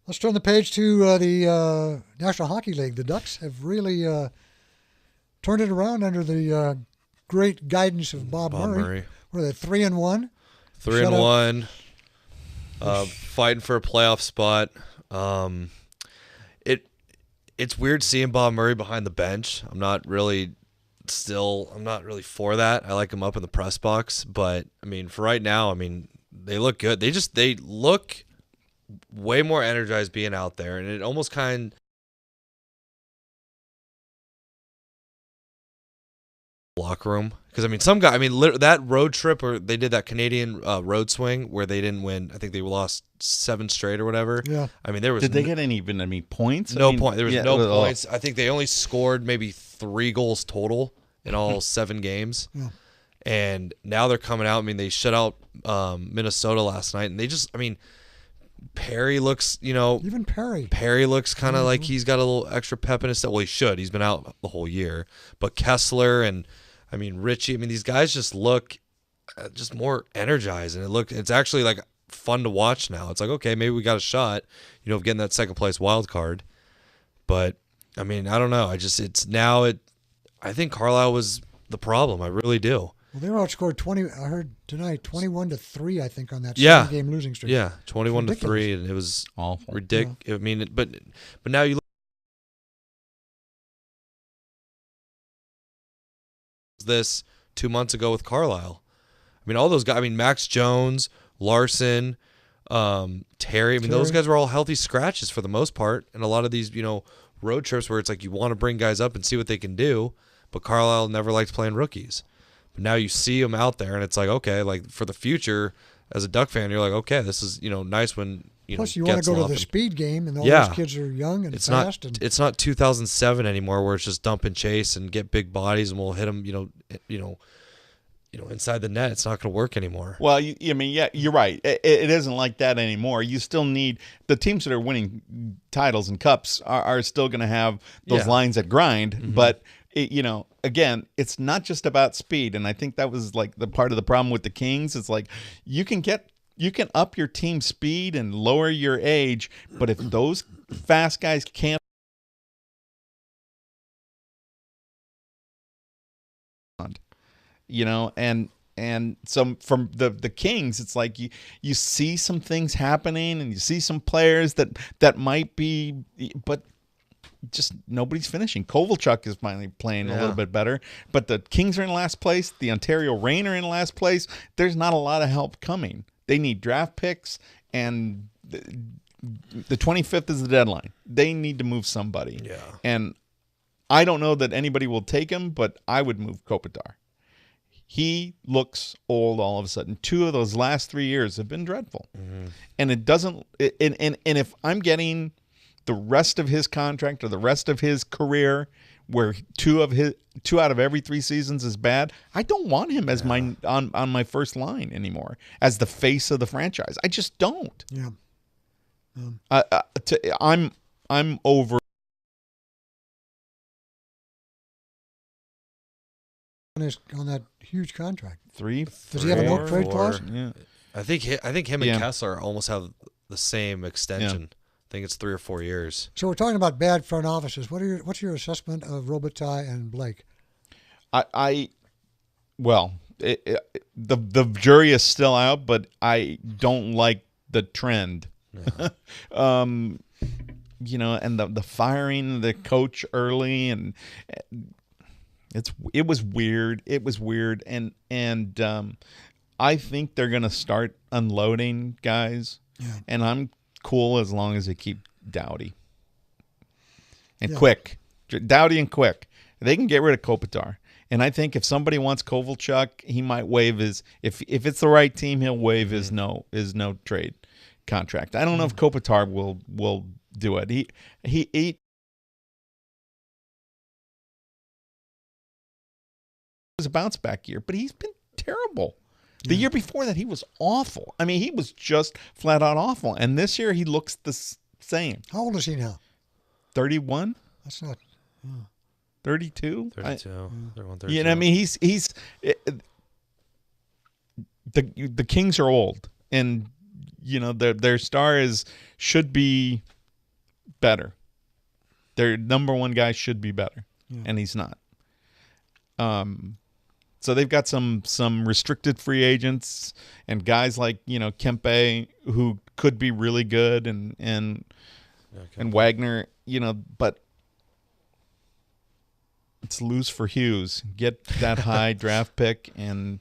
Let's turn the page to the National Hockey League. The Ducks have really turned it around under the great guidance of Bob Murray. What are they, 3-1? 3-1. Fighting for a playoff spot. It's weird seeing Bob Murray behind the bench. I'm not really for that. I like him up in the press box, but I mean, for right now, I mean, they look good. They look way more energized being out there, and it almost locker room, because I mean, that road trip, or they did that Canadian road swing where they didn't win. I think they lost 7 straight or whatever. Yeah. I mean, there was Did they get any points? no point. There was no points. I think they only scored maybe 3 goals total in all 7 games. Yeah. And now they're coming out. I mean, they shut out Minnesota last night, and they just, I mean, Perry looks, Even Perry. Perry looks kind of like he's got a little extra pep in his step. Well, he should. He's been out the whole year. But Kessler and, I mean, Richie, I mean, these guys just look just more energized, and it's actually like fun to watch now. It's like, okay, maybe we got a shot, of getting that second place wild card. But I mean, I don't know. I think Carlisle was the problem. I really do. Well, they were outscored 20. I heard tonight 21-3. I think on that 7-game losing streak. Yeah, 21-3, and it was awful, ridiculous. Yeah. I mean, but now you look at this 2 months ago with Carlisle. I mean, all those guys. I mean, Max Jones, Larson, Terry. I mean, those guys were all healthy scratches for the most part, and a lot of these, road trips where it's like you want to bring guys up and see what they can do, but Carlisle never liked playing rookies. But now you see them out there, and it's like, okay, like for the future, as a Duck fan, you're like, okay, this is nice when Plus, you want to go to the speed game, and all those kids are young and fast. It's not 2007 anymore, where it's just dump and chase and get big bodies, and we'll hit them, inside the net. It's not going to work anymore. Well, you're right. It isn't like that anymore. You still need the teams that are winning titles and cups are still going to have those lines that grind. Mm-hmm. But again, it's not just about speed, and I think that was like the part of the problem with the Kings. It's like you can up your team speed and lower your age, but if those fast guys can't, and so from the Kings, it's like you see some things happening, and you see some players that might be, but just nobody's finishing. Kovalchuk is finally playing a little bit better, but the Kings are in last place. The Ontario Reign are in last place. There's not a lot of help coming. They need draft picks, and the 25th is the deadline. They need to move somebody. Yeah. And I don't know that anybody will take him, but I would move Kopitar. He looks old all of a sudden. 2 of those last 3 years have been dreadful. Mm-hmm. And it doesn't and if I'm getting the rest of his contract or the rest of his career where 2 out of every 3 seasons is bad, I don't want him as my on my first line anymore as the face of the franchise. I just don't. Yeah. I'm over on that huge contract. 3. Does he have a no trade clause? Yeah. I think him and Kessler almost have the same extension. Yeah. I think it's 3 or 4 years. So we're talking about bad front offices. What's your assessment of Robitaille and Blake? The jury is still out, but I don't like the trend. Yeah. And the firing the coach early, and it was weird. It was weird, and I think they're gonna start unloading guys, and I'm cool as long as they keep Doughty and Quick. Doughty and Quick. They can get rid of Kopitar. And I think if somebody wants Kovalchuk, he might waive his if it's the right team, he'll waive his no trade contract. I don't know if Kopitar will do it. He was a bounce back year, but he's been terrible. The year before that, he was awful. I mean, he was just flat out awful. And this year, he looks the same. How old is he now? 31? That's not. 32? 32. 32. You know, I mean, he's the Kings are old, and you know their star should be better. Their number one guy should be better, and he's not. So they've got some restricted free agents and guys like Kempe who could be really good, and Wagner, but it's lose for Hughes. Get that high draft pick and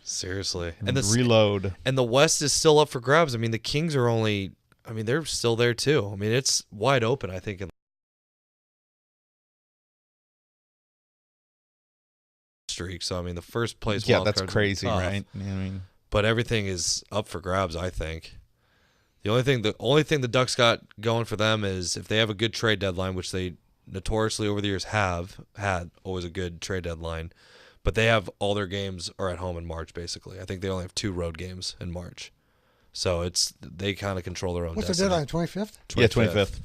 seriously, and reload. And the West is still up for grabs. I mean, the Kings are only. I mean, they're still there too. I mean, it's wide open. I think. Streak. So I mean, the first place. Yeah, that's crazy, right? I mean, but everything is up for grabs. I think. The only thing the Ducks got going for them is if they have a good trade deadline, which they notoriously over the years have had always a good trade deadline, but they have all their games are at home in March. Basically, I think they only have 2 road games in March, so they kind of control their own. What's destiny. the deadline? 25th. Yeah, 25th.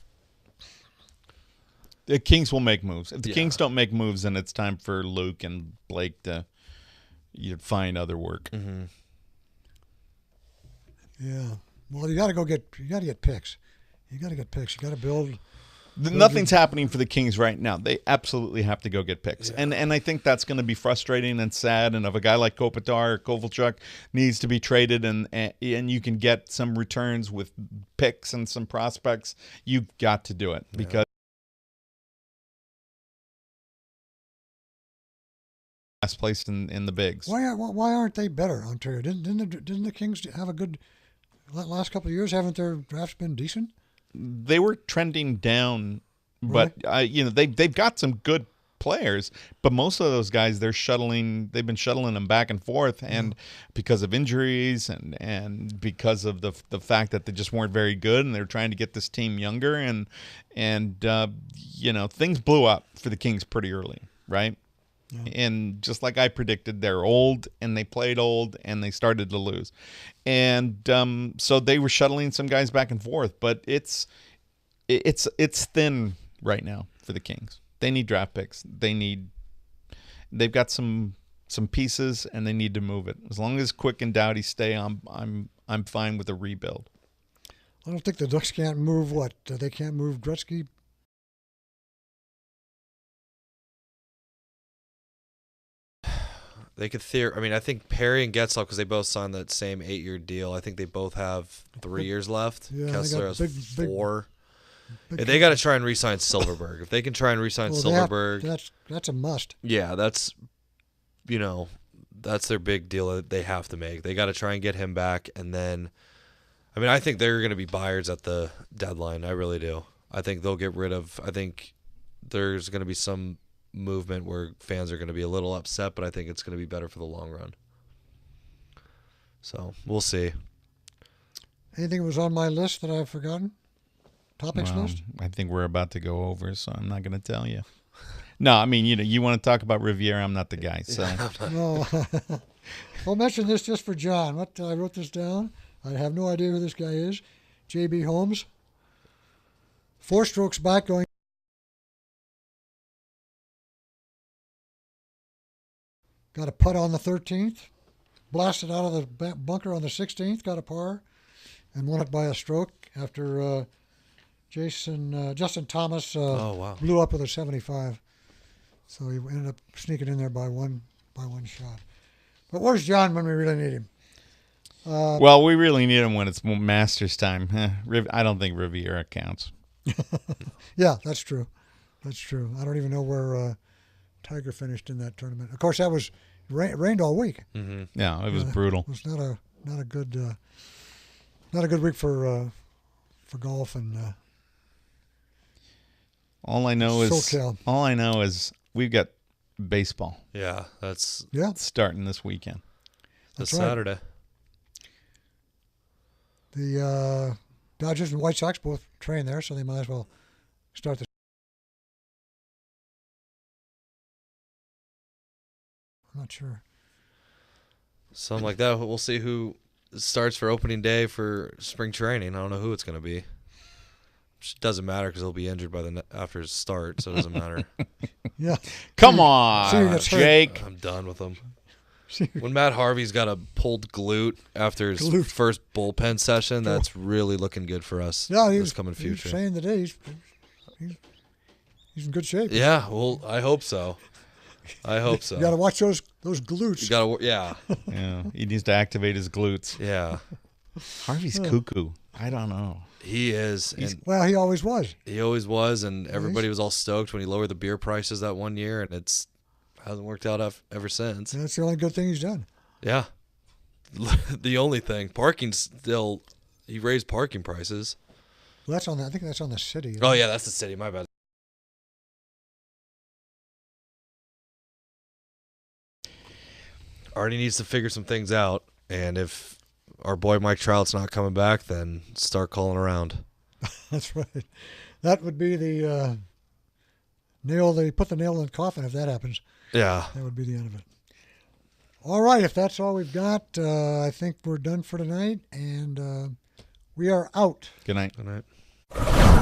The Kings will make moves. If the Kings don't make moves, then it's time for Luke and Blake to find other work. Mm-hmm. Yeah. Well, you got to get picks. You got to get picks. You got to build. Nothing's happening for the Kings right now. They absolutely have to go get picks. Yeah. And I think that's going to be frustrating and sad. And if a guy like Kopitar or Kovalchuk needs to be traded and you can get some returns with picks and some prospects, you've got to do it because last place in the bigs. Why aren't they better, Ontario? Didn't the Kings have a good last couple of years? Haven't their drafts been decent? They were trending down, but they've got some good players. But most of those guys they've been shuttling them back and forth, and because of injuries and because of the fact that they just weren't very good, and they're trying to get this team younger, and things blew up for the Kings pretty early, right? Yeah. And just like I predicted, they're old and they played old and they started to lose. And so they were shuttling some guys back and forth, but it's thin right now for the Kings. They need draft picks. They've got some pieces and they need to move it. As long as Quick and Doughty stay, I'm fine with a rebuild. I don't think the Ducks can't move they can't move Gretzky. They could I mean, I think Perry and Getzlaff, because they both signed that same 8-year deal. I think they both have 3 years left. Yeah, Kessler has 4. They got to try and re-sign Silverberg. If they can try and re-sign Silverberg, that's a must. Yeah, that's their big deal that they have to make. They got to try and get him back, and then, I mean, I think they're going to be buyers at the deadline. I really do. I think they'll get rid of. I think there's going to be some movement where fans are going to be a little upset, but I think it's going to be better for the long run. So we'll see. Anything was on my list that I've forgotten? Topics list? I think we're about to go over, so I'm not going to tell you. No, I mean, you want to talk about Riviera, I'm not the guy. So no. I'll mention this just for John. I wrote this down. I have no idea who this guy is. J.B. Holmes. 4 strokes back going. Got a putt on the 13th. Blasted out of the bunker on the 16th. Got a par. And won it by a stroke after Justin Thomas blew up with a 75. So he ended up sneaking in there by one shot. But where's John when we really need him? Well, we really need him when it's Masters time. I don't think Riviera counts. Yeah, that's true. That's true. I don't even know where Tiger finished in that tournament. Of course, that was rained all week. Mm-hmm. Yeah, it was brutal. It was not a good week for golf and. All I know is we've got baseball. Yeah, that's starting this weekend. That's Saturday. The Dodgers and White Sox both train there, so they might as well start the I'm not sure. Something like that. We'll see who starts for opening day for spring training. I don't know who it's going to be. It doesn't matter because he'll be injured by after his start, so it doesn't matter. Yeah. Come See, on, that's hurt. Jake. I'm done with him. When Matt Harvey's got a pulled glute after his first bullpen session, that's really looking good for us this coming future. He was saying today he's in good shape. Yeah, well, I hope so. I hope so. You got to watch those glutes. You got to, yeah. Yeah, he needs to activate his glutes. Yeah. Harvey's cuckoo. I don't know. He is. Well, he always was. He always was, and everybody was all stoked when he lowered the beer prices that one year, and it's hasn't worked out ever since. That's the only good thing he's done. Yeah. The only thing. Parking's still, he raised parking prices. Well, I think that's on the city. Oh, yeah, that's the city. My bad. Artie needs to figure some things out, and if our boy Mike Trout's not coming back, then start calling around. That's right. That would be the put the nail in the coffin if that happens. Yeah. That would be the end of it. All right, if that's all we've got, I think we're done for tonight, and we are out. Good night. Good night.